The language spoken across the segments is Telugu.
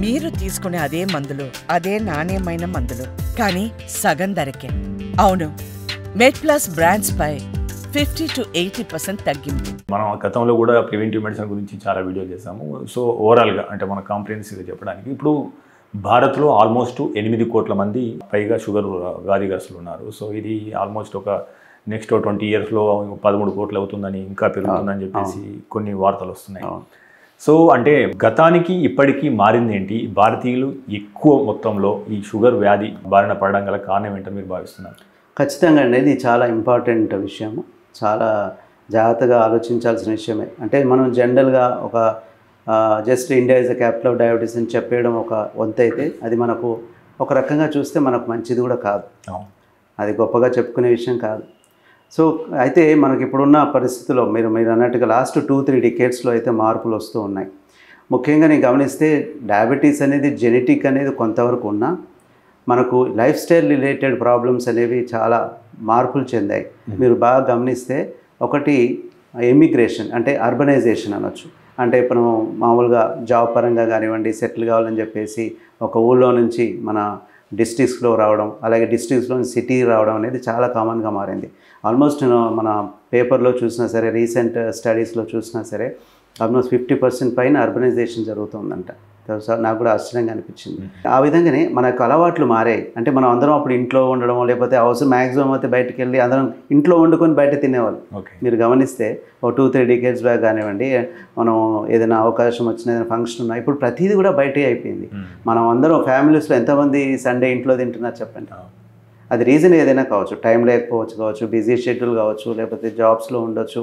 మీరు తీసుకునే అదే మందులు, అదే నాణ్యమైన మందులు, కానీ సగం ధరకే. అవును, మెడ్ప్లస్ బ్రాండ్స్ పై 50 to 80% తగ్గింపు. మనం గతంలో కూడా ప్రివెంటివ్ మెడిసిన్ గురించి చాలా వీడియో చేసాము. సో ఓవరాల్గా అంటే మన కాంప్రిహెన్సివ్గా చెప్పడానికి ఇప్పుడు భారత్లో ఆల్మోస్ట్ 8 కోట్ల మంది పైగా షుగర్ వ్యాధిగ్రస్తులు ఉన్నారు. సో ఇది ఆల్మోస్ట్ ఒక నెక్స్ట్ 20 ఇయర్స్లో 13 కోట్లు అవుతుందని, ఇంకా పెరుగుతుందని చెప్పేసి కొన్ని వార్తలు వస్తున్నాయి. సో అంటే గతానికి ఇప్పటికీ మారింది ఏంటి? భారతీయులు ఎక్కువ మొత్తంలో ఈ షుగర్ వ్యాధి బారిన పడడం గల కారణం ఏంటో మీరు భావిస్తున్నారు? ఖచ్చితంగా అండి, ఇది చాలా ఇంపార్టెంట్ విషయము, చాలా జాగ్రత్తగా ఆలోచించాల్సిన విషయమే. అంటే మనం జనరల్గా ఒక just India is the capital of diabetes అని చెప్పేయడం ఒక వంతు అయితే, అది మనకు ఒక రకంగా చూస్తే మనకు మంచిది కూడా కాదు, అది గొప్పగా చెప్పుకునే విషయం కాదు. సో అయితే మనకి ఇప్పుడున్న పరిస్థితుల్లో మీరు అన్నట్టుగా లాస్ట్ 2-3 డికేడ్స్లో అయితే మార్పులు వస్తూ ఉన్నాయి. ముఖ్యంగా నేను గమనిస్తే డయాబెటీస్ అనేది జెనెటిక్ అనేది కొంతవరకు ఉన్నా, మనకు లైఫ్ స్టైల్ రిలేటెడ్ ప్రాబ్లమ్స్ అనేవి చాలా మార్పులు చెందాయి. మీరు బాగా గమనిస్తే ఒకటి ఎమిగ్రేషన్, అంటే అర్బనైజేషన్ అనొచ్చు. అంటే ఇప్పుడు మామూలుగా జాబ్ పరంగా కానివ్వండి, సెటిల్ కావాలని చెప్పేసి ఒక ఊళ్ళో నుంచి మన డిస్ట్రిక్ట్స్లో రావడం, అలాగే డిస్ట్రిక్ట్స్లో సిటీ రావడం అనేది చాలా కామన్గా మారింది. ఆల్మోస్ట్ మన పేపర్లో చూసినా సరే, రీసెంట్ స్టడీస్లో చూసినా సరే, ఆల్మోస్ట్ 50% పైన అర్బనైజేషన్ జరుగుతుందంట. నాకు కూడా ఆశ్చర్యంగా అనిపించింది. ఆ విధంగానే మనకు అలవాట్లు మారాయి. అంటే మనం అందరం అప్పుడు ఇంట్లో ఉండడం, లేకపోతే అవసరం మ్యాక్సిమం అయితే బయటకు వెళ్ళి అందరం ఇంట్లో వండుకొని బయట తినేవాళ్ళు. మీరు గమనిస్తే ఒక 2-3 డికేడ్స్ బ్యాక్ కానివ్వండి, మనం ఏదైనా అవకాశం వచ్చిన ఏదైనా ఫంక్షన్ ఉన్నా, ఇప్పుడు ప్రతిదీ కూడా బయటే అయిపోయింది. మనం అందరం ఫ్యామిలీస్లో ఎంతమంది సండే ఇంట్లో తింటున్నారు చెప్పండి? అది రీజన్ ఏదైనా కావచ్చు, టైం లేకపోవచ్చు, బిజీ షెడ్యూల్ కావచ్చు, లేకపోతే జాబ్స్లో ఉండొచ్చు.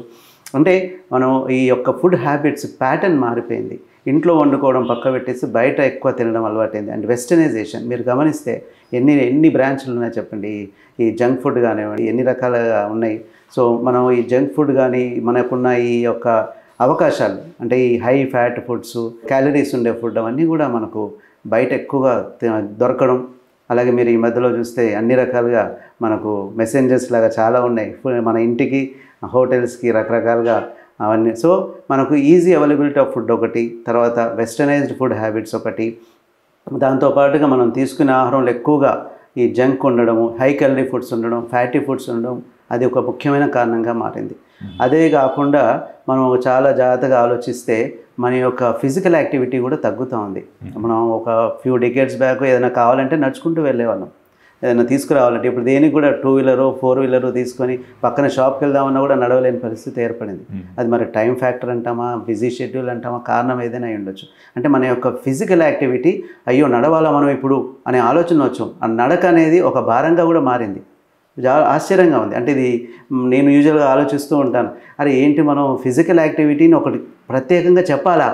అంటే మనం ఈ యొక్క ఫుడ్ హ్యాబిట్స్ ప్యాటర్న్ మారిపోయింది. ఇంట్లో వండుకోవడం పక్క పెట్టేసి బయట ఎక్కువ తినడం అలవాటైంది. అండ్ వెస్టర్నైజేషన్ మీరు గమనిస్తే ఎన్ని బ్రాంచ్లు ఉన్నాయి చెప్పండి. ఈ జంక్ ఫుడ్ కానివ్వండి, ఎన్ని రకాలుగా ఉన్నాయి. సో మనం ఈ జంక్ ఫుడ్ కానీ, మనకున్న ఈ యొక్క అవకాశాలు, అంటే ఈ హై ఫ్యాట్ ఫుడ్స్, క్యాలరీస్ ఉండే ఫుడ్, అవన్నీ కూడా మనకు బయట ఎక్కువగా దొరకడం. అలాగే మీరు ఈ మధ్యలో చూస్తే అన్ని రకాలుగా మనకు మెసెంజర్స్ లాగా చాలా ఉన్నాయి మన ఇంటికి, హోటల్స్కి, రకరకాలుగా అవన్నీ. సో మనకు ఈజీ అవైలబిలిటీ ఆఫ్ ఫుడ్ ఒకటి, తర్వాత వెస్టర్నైజ్డ్ ఫుడ్ హ్యాబిట్స్ ఒకటి, దాంతోపాటుగా మనం తీసుకునే ఆహారంలో ఎక్కువగా ఈ జంక్ ఉండడము, హై క్యాలరీ ఫుడ్స్ ఉండడం, ఫ్యాటీ ఫుడ్స్ ఉండడం, అది ఒక ముఖ్యమైన కారణంగా మారింది. అదే కాకుండా మనం చాలా జాగ్రత్తగా ఆలోచిస్తే మన యొక్క ఫిజికల్ యాక్టివిటీ కూడా తగ్గుతూ ఉంది. మనం ఒక ఫ్యూ డికేడ్స్ బ్యాక్ ఏదైనా కావాలంటే నడుచుకుంటూ వెళ్ళేవాళ్ళం, ఏదైనా తీసుకురావాలంటే. ఇప్పుడు దేనికి కూడా 2 వీలరు 4 వీలరు తీసుకొని పక్కన షాప్కి వెళ్దామన్నా కూడా నడవలేని పరిస్థితి ఏర్పడింది. అది మరి టైం ఫ్యాక్టర్ అంటామా, బిజీ షెడ్యూల్ అంటామా, కారణం ఏదైనా అయి ఉండొచ్చు. అంటే మన యొక్క ఫిజికల్ యాక్టివిటీ, అయ్యో నడవాలా మనం ఇప్పుడు అనే ఆలోచన వచ్చు. ఆ నడక అనేది ఒక భారంగా కూడా మారింది. చాలా ఆశ్చర్యంగా ఉంది. అంటే ఇది నేను యూజువల్గా ఆలోచిస్తూ ఉంటాను, అరే ఏంటి మనం ఫిజికల్ యాక్టివిటీని ఒకటి ప్రత్యేకంగా చెప్పాలా,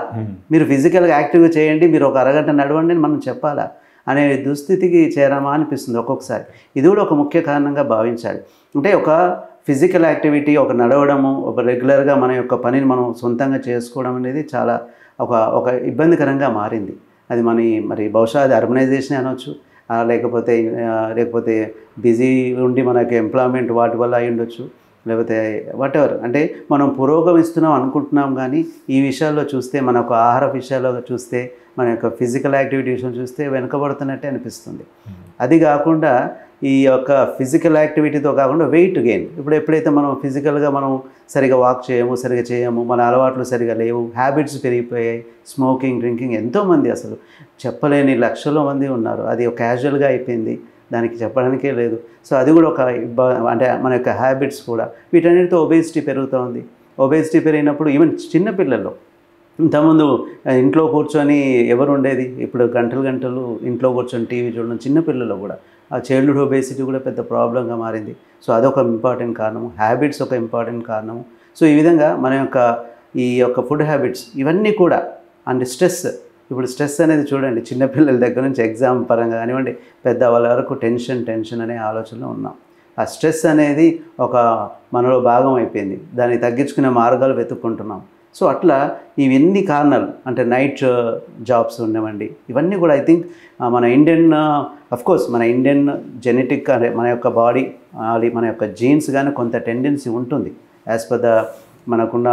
మీరు ఫిజికల్గా యాక్టివ్గా చేయండి, మీరు ఒక అరగంట నడవండి అని మనం చెప్పాలా అనే దుస్థితికి చేరామా అనిపిస్తుంది ఒక్కొక్కసారి. ఇది కూడా ఒక ముఖ్య కారణంగా భావించాలి. అంటే ఒక ఫిజికల్ యాక్టివిటీ, ఒక నడవడము, ఒక రెగ్యులర్గా మన యొక్క పనిని మనం సొంతంగా చేసుకోవడం అనేది చాలా ఒక ఇబ్బందికరంగా మారింది. అది మరి బహుశా అది అర్బనైజేషన్ అనొచ్చు, లేకపోతే బిజీ ఉండి మనకి ఎంప్లాయ్మెంట్ వాటి వల్ల అయి ఉండొచ్చు, లేకపోతే వాటెవర్. అంటే మనం పురోగమిస్తున్నాం అనుకుంటున్నాం, కానీ ఈ విషయాల్లో చూస్తే, మన ఒక ఆహార విషయాల్లో చూస్తే, మన యొక్క ఫిజికల్ యాక్టివిటీ విషయం చూస్తే వెనుకబడుతున్నట్టే అనిపిస్తుంది. అది కాకుండా ఈ యొక్క ఫిజికల్ యాక్టివిటీతో కాకుండా వెయిట్ గెయిన్. ఇప్పుడు ఎప్పుడైతే మనం ఫిజికల్గా మనం సరిగా వాక్ చేయము, మన అలవాట్లు సరిగా లేవు, హ్యాబిట్స్ పెరిగిపోయాయి, స్మోకింగ్, డ్రింకింగ్, ఎంతోమంది అసలు చెప్పలేని లక్షల మంది ఉన్నారు. అది ఒక క్యాజువల్గా అయిపోయింది, దానికి చెప్పడానికే లేదు. సో అది కూడా అంటే మన యొక్క హ్యాబిట్స్ కూడా, వీటన్నిటితో ఒబేసిటీ పెరుగుతూ ఉంది. ఒబేసిటీ పెరిగినప్పుడు ఈవెన్ చిన్నపిల్లల్లో, ఇంతకుముందు ఇంట్లో కూర్చొని ఎవరు ఉండేది, ఇప్పుడు గంటలు ఇంట్లో కూర్చొని టీవీ చూడడం, చిన్నపిల్లల్లో కూడా ఆ చైల్డ్హుడ్ ఒబేసిటీ కూడా పెద్ద ప్రాబ్లంగా మారింది. సో అదొక ఇంపార్టెంట్ కారణము, హ్యాబిట్స్ ఒక ఇంపార్టెంట్ కారణము. సో ఈ విధంగా మన యొక్క ఫుడ్ హ్యాబిట్స్ ఇవన్నీ కూడా, అండ్ స్ట్రెస్. ఇప్పుడు స్ట్రెస్ అనేది చూడండి, చిన్నపిల్లల దగ్గర నుంచి ఎగ్జామ్ పరంగా కానివ్వండి, పెద్దవాళ్ళ వరకు టెన్షన్ అనే ఆలోచనలో ఉన్నాం. ఆ స్ట్రెస్ అనేది ఒక మనలో భాగం అయిపోయింది, దాన్ని తగ్గించుకునే మార్గాలు వెతుక్కుంటున్నాం. సో అట్లా ఇవన్నీ కారణాలు, అంటే నైట్ జాబ్స్ ఉండవండి, ఇవన్నీ కూడా ఐ థింక్ మన ఇండియన్, అఫ్కోర్స్ మన ఇండియన్ జెనెటిక్, అంటే మన యొక్క బాడీ, మన యొక్క జీన్స్ కానీ కొంత టెండెన్సీ ఉంటుంది. యాజ్ పర్ ద మనకున్న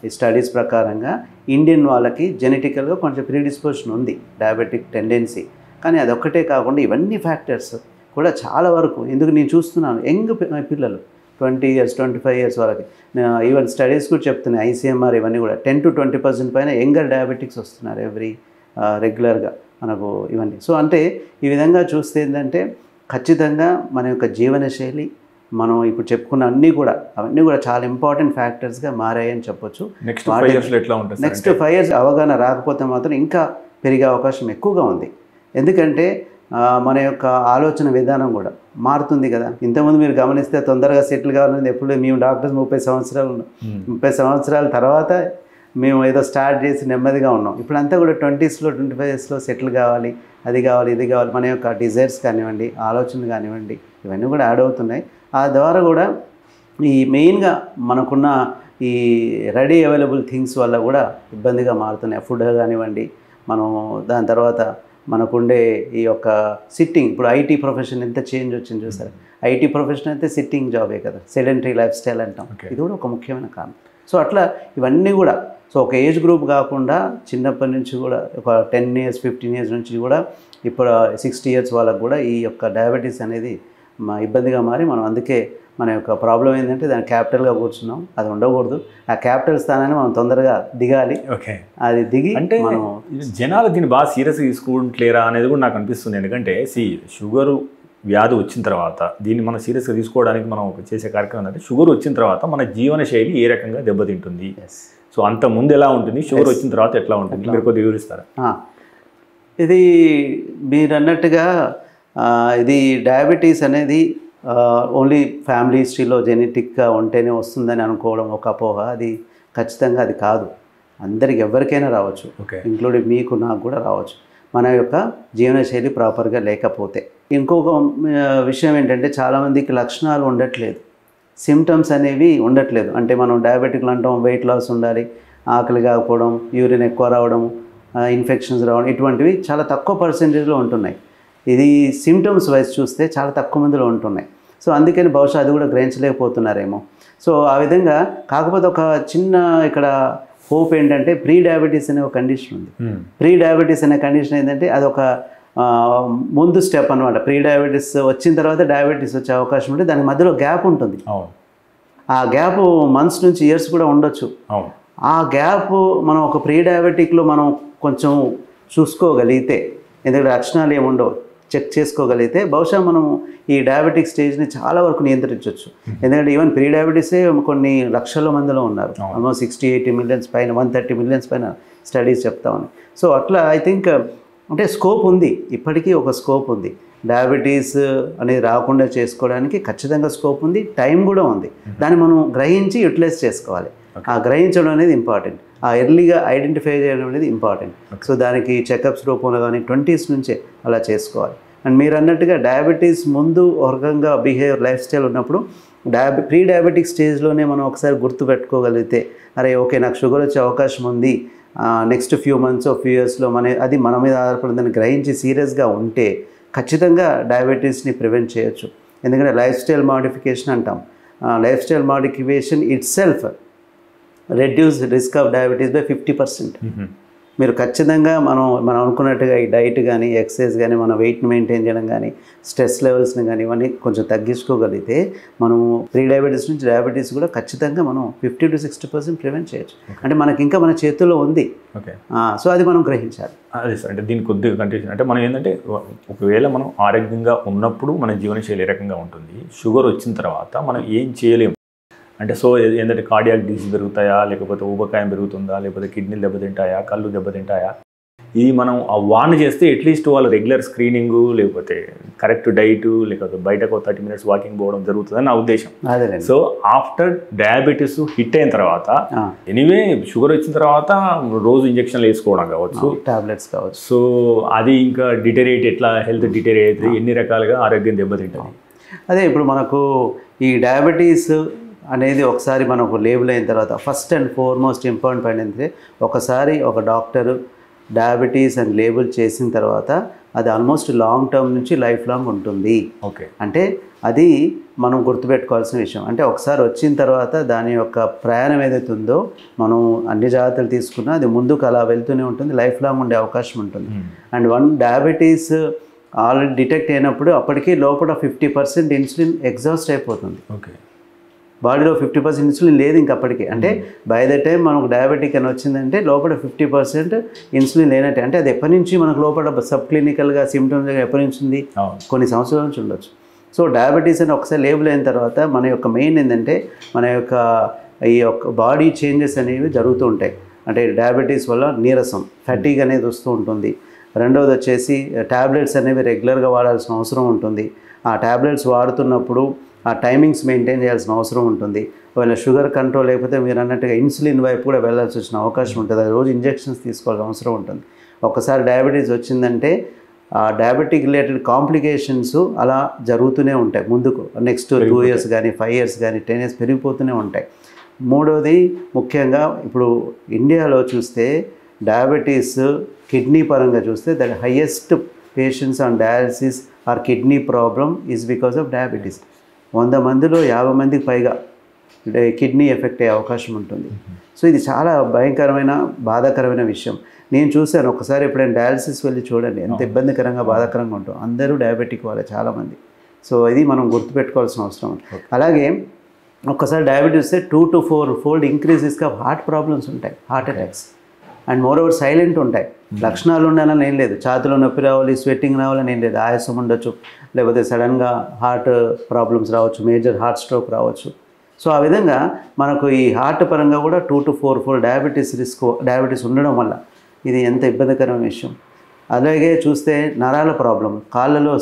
ఈ స్టడీస్ ప్రకారంగా ఇండియన్ వాళ్ళకి జెనెటికల్గా కొంచెం ప్రీడిస్పోజిషన్ ఉంది డయాబెటిక్ టెండెన్సీ. కానీ అదొక్కటే కాకుండా ఇవన్నీ ఫ్యాక్టర్స్ కూడా చాలా వరకు ఎందుకు నేను చూస్తున్నాను యంగ్ పిల్లలు 20 years 25 years వాళ్ళకి ఈవెన్ స్టడీస్ కూడా చెప్తున్నాయి ICMR ఇవన్నీ కూడా 10 to 20% పైన యంగర్ డయాబెటిక్స్ వస్తున్నారు ఎవ్రీ రెగ్యులర్గా మనకు ఇవన్నీ. సో అంటే ఈ విధంగా చూస్తే ఏంటంటే ఖచ్చితంగా మన యొక్క జీవనశైలి మనం ఇప్పుడు చెప్పుకున్న అవన్నీ కూడా చాలా ఇంపార్టెంట్ ఫ్యాక్టర్స్గా మారాయని చెప్పొచ్చు. నెక్స్ట్ 5 years అవగాహన రాకపోతే మాత్రం ఇంకా పెరిగే అవకాశం ఎక్కువగా ఉంది. ఎందుకంటే మన యొక్క ఆలోచన విధానం కూడా మారుతుంది కదా. ఇంతకుముందు మీరు గమనిస్తే తొందరగా సెటిల్ కావాలని ఎప్పుడు మేము డాక్టర్స్ 30 సంవత్సరాల తర్వాత మేము ఏదో స్టార్ట్ చేసి నెమ్మదిగా ఉన్నాం. ఇప్పుడంతా కూడా 20s 25 years సెటిల్ కావాలి, అది కావాలి, ఇది కావాలి. మన యొక్క డిజైర్స్ కానివ్వండి, ఆలోచనలు కానివ్వండి, ఇవన్నీ కూడా యాడ్ అవుతున్నాయి. ఆ ద్వారా కూడా ఈ మెయిన్గా మనకున్న ఈ రెడీ అవైలబుల్ థింగ్స్ వల్ల కూడా ఇబ్బందిగా మారుతున్నాయి. ఫుడ్ కానివ్వండి, మనం దాని తర్వాత మనకుండే ఈ యొక్క సిట్టింగ్, ఇప్పుడు IT ప్రొఫెషన్ ఎంత చేంజ్ వచ్చింది చూసారు. IT ప్రొఫెషన్ అయితే సిట్టింగ్ జాబే కదా, సెడెంటరీ లైఫ్ స్టైల్ అంటాం. ఇది కూడా ఒక ముఖ్యమైన కారణం. సో అట్లా ఇవన్నీ కూడా ఒక ఏజ్ గ్రూప్ కాకుండా చిన్నప్పటి నుంచి కూడా ఒక 10 years 15 years నుంచి కూడా ఇప్పుడు 60 years వాళ్ళకు కూడా ఈ యొక్క డయాబెటీస్ అనేది ఇబ్బందిగా మారి మనం అందుకే మన యొక్క ప్రాబ్లం ఏంటంటే దాన్ని క్యాపిటల్గా కూర్చున్నాం. అది ఉండకూడదు. ఆ క్యాపిటల్ స్థానాన్ని మనం తొందరగా దిగాలి. అది దిగి అంటే మనం జనాలు దీన్ని బాగా సీరియస్గా తీసుకుంటలేరా అనేది కూడా నాకు అనిపిస్తుంది. ఎందుకంటే షుగరు వ్యాధి వచ్చిన తర్వాత దీన్ని మనం సీరియస్గా తీసుకోవడానికి మనం చేసే కార్యక్రమం అంటే షుగర్ వచ్చిన తర్వాత మన జీవన శైలి ఏ రకంగా దెబ్బతింటుంది, సో అంత ముందు ఎలా ఉంటుంది, షుగర్ వచ్చిన తర్వాత ఎట్లా ఉంటుంది, మీరు కొద్దిగా వివరిస్తారా? ఇది మీరు అన్నట్టుగా ఇది డయాబెటీస్ అనేది ఓన్లీ ఫ్యామిలీ హిస్టరీలో జెనెటిక్గా ఉంటేనే వస్తుందని అనుకోవడం ఒక అపోహ. అది ఖచ్చితంగా అది కాదు. అందరికి ఎవరికైనా రావచ్చు, ఇంక్లూడింగ్ మీకు నాకు కూడా రావచ్చు మన యొక్క జీవనశైలి ప్రాపర్గా లేకపోతే. ఇంకొక విషయం ఏంటంటే చాలామందికి లక్షణాలు ఉండట్లేదు, సిమ్టమ్స్ అనేవి ఉండట్లేదు. అంటే మనం డయాబెటిక్లు అంటాం వెయిట్ లాస్ ఉండాలి, ఆకలి కాకపోవడం, యూరిన్ ఎక్కువ రావడం, ఇన్ఫెక్షన్స్ రావడం, ఇటువంటివి చాలా తక్కువ పర్సెంటేజ్లో ఉంటున్నాయి. ఇది సిమ్టమ్స్ వైజ్ చూస్తే చాలా తక్కువ మందిలో ఉంటున్నాయి. సో అందుకని బహుశా అది కూడా గ్రహించలేకపోతున్నారేమో. సో ఆ విధంగా కాకపోతే ఒక చిన్న ఇక్కడ హోప్ ఏంటంటే ప్రీ డయాబెటీస్ అనే ఒక కండిషన్ ఉంది. ప్రీ డయాబెటీస్ అనే కండిషన్ ఏంటంటే అదొక ముందు స్టెప్ అనమాట. ప్రీ డయాబెటీస్ వచ్చిన తర్వాత డయాబెటీస్ వచ్చే అవకాశం ఉంటే దాని మధ్యలో గ్యాప్ ఉంటుంది. ఆ గ్యాప్ మంత్స్ నుంచి ఇయర్స్ కూడా ఉండొచ్చు. ఆ గ్యాప్ మనం ఒక ప్రీ డయాబెటిక్లో మనం కొంచెం చూసుకోగలిగితే, ఎందుకంటే లక్షణాలు ఏముండవు, చెక్ చేసుకోగలిగితే బహుశా మనం ఈ డయాబెటిక్ స్టేజ్ని చాలా వరకు నియంత్రించవచ్చు. ఎందుకంటే ఈవెన్ ప్రీ డయాబెటీసే కొన్ని లక్షల మందిలో ఉన్నారు. ఆల్మోస్ట్ 60-80 million పైన 130 million పైన స్టడీస్ చెప్తామని. సో అట్లా ఐ థింక్ అంటే స్కోప్ ఉంది, ఇప్పటికీ ఒక స్కోప్ ఉంది. డయాబెటీస్ అనేది రాకుండా చేసుకోవడానికి ఖచ్చితంగా స్కోప్ ఉంది, టైం కూడా ఉంది. దాన్ని మనం గ్రహించి యూటిలైజ్ చేసుకోవాలి. ఆ గ్రహించడం అనేది ఇంపార్టెంట్, ఆ ఎర్లీగా ఐడెంటిఫై చేయడం అనేది ఇంపార్టెంట్. సో దానికి చెకప్స్ రూపంలో కానీ 20s నుంచే అలా చేసుకోవాలి. అండ్ మీరు అన్నట్టుగా డయాబెటీస్ ముందు ఒక రకంగా బిహేవియర్ లైఫ్ స్టైల్ ఉన్నప్పుడు ప్రీ డయాబెటిక్ స్టేజ్లోనే మనం ఒకసారి గుర్తుపెట్టుకోగలిగితే, అరే ఓకే నాకు షుగర్ వచ్చే అవకాశం ఉంది నెక్స్ట్ ఫ్యూ మంత్స్ ఫ్యూ ఇయర్స్లో అది మన మీద ఆధారపడిందని గ్రహించి సీరియస్గా ఉంటే ఖచ్చితంగా డయాబెటీస్ని ప్రివెంట్ చేయొచ్చు. ఎందుకంటే లైఫ్ స్టైల్ మాడిఫికేషన్ అంటాం. Life style modification it self reduce risk of diabetes by 50%. మీరు ఖచ్చితంగా మనం అనుకున్నట్టుగా ఈ డైట్ కానీ ఎక్సర్సైజ్ కానీ మన వెయిట్ని మెయింటైన్ చేయడం కానీ స్ట్రెస్ లెవెల్స్ని కానీ ఇవన్నీ కొంచెం తగ్గించుకోగలిగితే మనము ప్రీ డయాబెటీస్ నుంచి డయాబెటీస్ కూడా ఖచ్చితంగా మనం 50 to 60% ప్రివెంట్ చేయొచ్చు. అంటే మనకి ఇంకా మన చేతుల్లో ఉంది. సో అది మనం గ్రహించాలి. అదే సార్, అంటే దీనికి కొద్దిగా కంటిన్యూషన్ అంటే మనం ఏంటంటే ఒకవేళ మనం ఆరోగ్యంగా ఉన్నప్పుడు మన జీవనశైలి ఏ రకంగా ఉంటుంది, షుగర్ వచ్చిన తర్వాత మనం ఏం చేయలేము. అంటే సో ఏంటంటే కార్డియాక్ డిసీజ్ పెరుగుతాయా, లేకపోతే ఊబకాయం పెరుగుతుందా, లేకపోతే కిడ్నీలు దెబ్బతింటాయా, కళ్ళు దెబ్బతింటాయా, ఇది మనం వార్న్ చేస్తే అట్లీస్ట్ వాళ్ళు రెగ్యులర్ స్క్రీనింగు లేకపోతే కరెక్ట్ డైటు లేకపోతే బయటకు 30 minutes వాకింగ్ పోవడం జరుగుతుందని నా ఉద్దేశం. సో ఆఫ్టర్ డయాబెటీస్ హిట్ అయిన తర్వాత ఎనీవే షుగర్ వచ్చిన తర్వాత రోజు ఇంజక్షన్లు వేసుకోవడం కావచ్చు, టాబ్లెట్స్ కావచ్చు. సో అది ఇంకా డిటెరియేట్ ఎట్లా హెల్త్ డిటెరియేట్ అవుతుంది, ఎన్ని రకాలుగా ఆరోగ్యం దెబ్బతింటుంది. అదే ఇప్పుడు మనకు ఈ డయాబెటీస్ అనేది ఒకసారి మనకు లేబుల్ అయిన తర్వాత first and foremost important point ఏంటంటే ఒకసారి ఒక డాక్టరు డయాబెటీస్ అని లేబుల్ చేసిన తర్వాత అది ఆల్మోస్ట్ లాంగ్ టర్మ్ నుంచి లైఫ్ లాంగ్ ఉంటుంది. ఓకే, అంటే అది మనం గుర్తుపెట్టుకోవాల్సిన విషయం. అంటే ఒకసారి వచ్చిన తర్వాత దాని యొక్క ప్రయాణం ఏదైతే ఉందో మనం అన్ని జాగ్రత్తలు తీసుకున్నా అది ముందుకు అలా వెళ్తూనే ఉంటుంది, లైఫ్ లాంగ్ ఉండే అవకాశం ఉంటుంది. అండ్ డయాబెటీస్ ఆల్రెడీ డిటెక్ట్ అయినప్పుడు అప్పటికీ లోపల 50% ఇన్సులిన్ ఎగ్జాస్ట్ అయిపోతుంది. ఓకే, బాడీలో 50% ఇన్సులిన్ లేదు ఇంకప్పటికీ. అంటే బై ద టైం మనకు డయాబెటిక్ అని వచ్చిందంటే లోపల 50% ఇన్సులిన్ లేనట్టే. అంటే అది ఎప్పటి నుంచి మనకు లోపల సబ్ క్లినికల్గా సిమ్టమ్స్ ఎప్పటి నుంచి ఉంది, కొన్ని సంవత్సరాల నుంచి ఉండొచ్చు. సో డయాబెటీస్ అని ఒకసారి లేబుల్ అయిన తర్వాత మన యొక్క మెయిన్ ఏంటంటే మన యొక్క ఈ యొక్క బాడీ చేంజెస్ అనేవి జరుగుతూ ఉంటాయి. అంటే డయాబెటీస్ వల్ల నీరసం, ఫటిగ్ అనేది వస్తూ ఉంటుంది. రెండవది వచ్చేసి ట్యాబ్లెట్స్ అనేవి రెగ్యులర్గా వాడాల్సిన అవసరం ఉంటుంది. ఆ ట్యాబ్లెట్స్ వాడుతున్నప్పుడు ఆ టైమింగ్స్ మెయింటైన్ చేయాల్సిన అవసరం ఉంటుంది. ఒకవేళ షుగర్ కంట్రోల్ లేకపోతే మీరు అన్నట్టుగా ఇన్సులిన్ వైపు కూడా వెళ్ళాల్సి వచ్చిన అవకాశం ఉంటుంది. అది రోజు ఇంజెక్షన్స్ తీసుకోవాల్సిన అవసరం ఉంటుంది. ఒకసారి డయాబెటీస్ వచ్చిందంటే ఆ డయాబెటిక్ రిలేటెడ్ కాంప్లికేషన్స్ అలా జరుగుతూనే ఉంటాయి ముందుకు. నెక్స్ట్ 2 years కానీ 5 years కానీ 10 years పెరిగిపోతూనే ఉంటాయి. మూడవది ముఖ్యంగా ఇప్పుడు ఇండియాలో చూస్తే డయాబెటీస్ కిడ్నీ పరంగా చూస్తే the highest patients on dialysis are kidney problem is because of diabetes. 100 మందిలో 50 మందికి పైగా కిడ్నీ ఎఫెక్ట్ అయ్యే అవకాశం ఉంటుంది. సో ఇది చాలా భయంకరమైన బాధాకరమైన విషయం. నేను చూశాను ఒకసారి ఎప్పుడైనా డయాలసిస్ వెళ్ళి చూడండి ఎంత ఇబ్బందికరంగా బాధాకరంగా ఉంటుంది. అందరూ డయాబెటిక్ వాళ్ళే చాలామంది. సో ఇది మనం గుర్తుపెట్టుకోవాల్సిన అవసరం. అలాగే ఒక్కసారి డయాబెటీస్ వస్తే 2 to 4 fold ఇంక్రీజెస్గా హార్ట్ ప్రాబ్లమ్స్ ఉంటాయి, heart attacks. And more over silent ఉంటాయి. లక్షణాలు ఉండాలని ఏం లేదు, ఛాతిలో నొప్పి రావాలి, స్వెట్టింగ్ రావాలని ఏం లేదు, ఆయాసం ఉండొచ్చు, లేకపోతే సడన్గా హార్ట్ ప్రాబ్లమ్స్ రావచ్చు, మేజర్ హార్ట్ స్ట్రోక్ రావచ్చు. సో ఆ విధంగా మనకు ఈ హార్ట్ పరంగా కూడా 2 to 4 fold డయాబెటీస్ ఉండడం వల్ల ఇది ఎంత ఇబ్బందికరమైన విషయం. అలాగే చూస్తే నరాల ప్రాబ్లం, కాళ్ళలో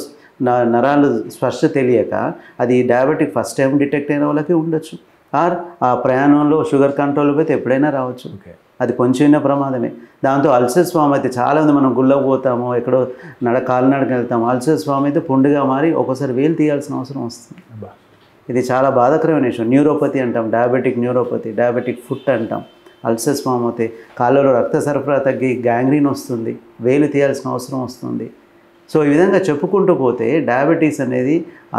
నరాలు స్పర్శ తెలియక అది డయాబెటిక్ ఫస్ట్ టైం డిటెక్ట్ అయిన వాళ్ళకి ఉండొచ్చు. ఆర్ ఆ ప్రయాణంలో షుగర్ కంట్రోల్ పోతే ఎప్పుడైనా రావచ్చు. అది కొంచెం ప్రమాదమే. దాంతో అల్సర్స్ ఫామ్ అయితే చాలామంది మనం గుళ్ళకు పోతాము, ఎక్కడో కాలినడకి వెళ్తాము, అల్సర్స్ ఫామ్ అయితే పుండుగా మారి ఒక్కోసారి వేలు తీయాల్సిన అవసరం వస్తుంది. ఇది చాలా బాధాకరమైన విషయం. న్యూరోపతి అంటాం, డయాబెటిక్ న్యూరోపతి, డయాబెటిక్ ఫుట్ అంటాం. అల్సర్స్ ఫామ్ అవుతాయి, కాళ్ళలో రక్త సరఫరా తగ్గి గ్యాంగ్రీన్ వస్తుంది, వేలు తీయాల్సిన అవసరం వస్తుంది. సో ఈ విధంగా చెప్పుకుంటూ పోతే డయాబెటీస్ అనేది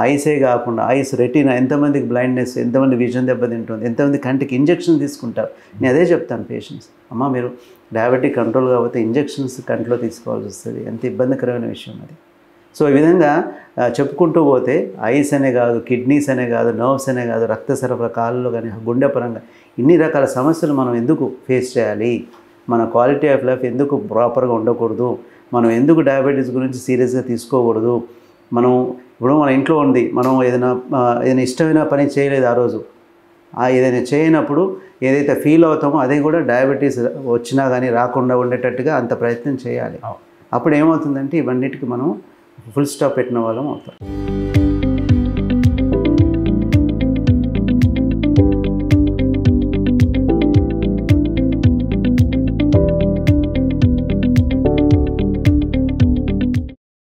ఐసే కాకుండా ఐస్, రెటీనా, ఎంతమందికి బ్లైండ్నెస్, ఎంతమంది విజన్ దెబ్బతింటుంది, ఎంతమంది కంటికి ఇంజెక్షన్ తీసుకుంటారు. నేను అదే చెప్తాను పేషెంట్స్, అమ్మ మీరు డయాబెటిక్ కంట్రోల్ కాకపోతే ఇంజెక్షన్స్ కంట్లో తీసుకోవాల్సి వస్తుంది. ఎంత ఇబ్బందికరమైన విషయం అది. సో ఈ విధంగా చెప్పుకుంటూ పోతే ఐస్ అనే కాదు, కిడ్నీస్ అనే కాదు, నర్వ్స్ అనే కాదు, రక్త సరఫరా, కాళ్ళలో కానీ గుండె పరంగా ఇన్ని రకాల సమస్యలు మనం ఎందుకు ఫేస్ చేయాలి, మన క్వాలిటీ ఆఫ్ లైఫ్ ఎందుకు ప్రాపర్గా ఉండకూడదు, మనం ఎందుకు డయాబెటీస్ గురించి సీరియస్గా తీసుకోకూడదు. ఇప్పుడు మన ఇంట్లో ఉంది, మనం ఏదైనా ఇష్టమైన పని చేయలేదు ఆ రోజు, ఏదైనా చేయనప్పుడు ఏదైతే ఫీల్ అవుతామో అదే కూడా డయాబెటీస్ వచ్చినా కానీ రాకుండా ఉండేటట్టుగా అంత ప్రయత్నం చేయాలి. అప్పుడు ఏమవుతుందంటే ఇవన్నిటికీ మనం ఫుల్ స్టాప్ పెట్టిన వాళ్ళం అవుతాం.